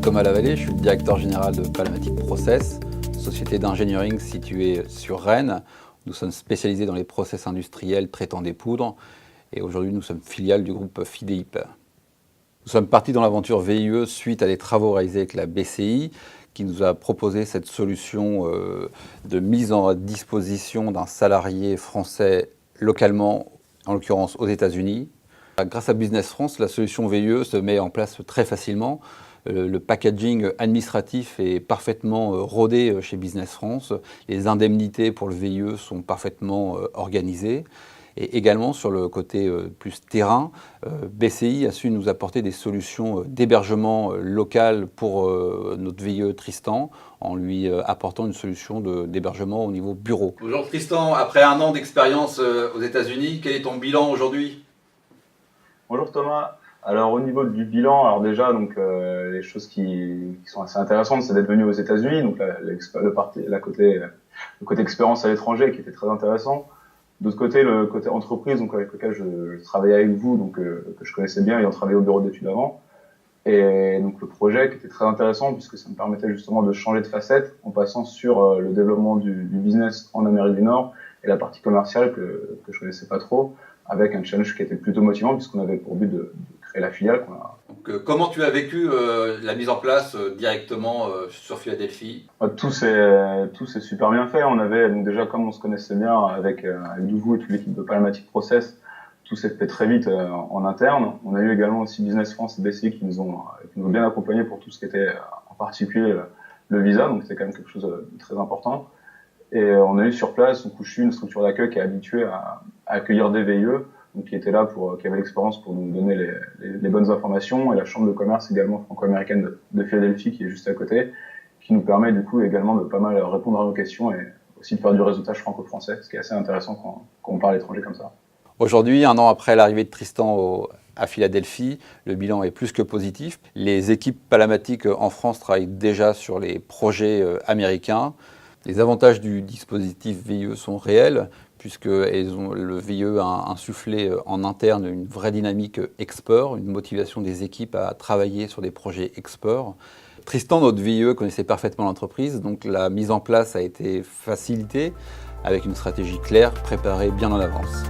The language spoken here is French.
Thomas Lavallée, je suis le directeur général de Palamatic Process, société d'engineering située sur Rennes. Nous sommes spécialisés dans les process industriels traitant des poudres et aujourd'hui nous sommes filiale du groupe Fideip. Nous sommes partis dans l'aventure VIE suite à des travaux réalisés avec la BCI qui nous a proposé cette solution de mise en disposition d'un salarié français localement, en l'occurrence aux États-Unis. Grâce à Business France, la solution VIE se met en place très facilement. Le packaging administratif est parfaitement rodé chez Business France. Les indemnités pour le VIE sont parfaitement organisées. Et également sur le côté plus terrain, BCI a su nous apporter des solutions d'hébergement local pour notre VIE Tristan, en lui apportant une solution d'hébergement au niveau bureau. Bonjour Tristan, après un an d'expérience aux États-Unis, quel est ton bilan aujourd'hui ? Bonjour Thomas. Alors au niveau du bilan, alors déjà les choses qui sont assez intéressantes, c'est d'être venu aux États-Unis, donc le côté expérience à l'étranger qui était très intéressant. D'autre côté, le côté entreprise, donc avec lequel je travaillais avec vous, donc que je connaissais bien ayant travaillé au bureau d'études avant. Et donc le projet qui était très intéressant puisque ça me permettait justement de changer de facette en passant sur le développement du business en Amérique du Nord et la partie commerciale que je connaissais pas trop, avec un challenge qui était plutôt motivant puisqu'on avait pour but de créer la filiale. Donc, comment tu as vécu la mise en place directement sur Philadelphie ? Tout s'est super bien fait. On avait donc déjà, comme on se connaissait bien avec vous et toute l'équipe de Palamatic Process, tout s'est fait très vite en interne. On a eu également aussi Business France et BCI qui nous ont bien accompagnés pour tout ce qui était en particulier le visa, donc c'était quand même quelque chose de très important. Et on a eu sur place au Couchu une structure d'accueil qui est habituée à accueillir des VIE, donc qui était là qui avait l'expérience pour nous donner les bonnes informations, et la chambre de commerce également franco-américaine de Philadelphie qui est juste à côté, qui nous permet du coup également de pas mal répondre à nos questions et aussi de faire du réseautage franco-français, ce qui est assez intéressant quand on parle étranger comme ça. Aujourd'hui, un an après l'arrivée de Tristan à Philadelphie, le bilan est plus que positif. Les équipes Palamatic en France travaillent déjà sur les projets américains. Les avantages du dispositif VIE sont réels, puisque le VIE a insufflé en interne une vraie dynamique export, une motivation des équipes à travailler sur des projets export. Tristan, notre VIE, connaissait parfaitement l'entreprise, donc la mise en place a été facilitée avec une stratégie claire, préparée bien en avance.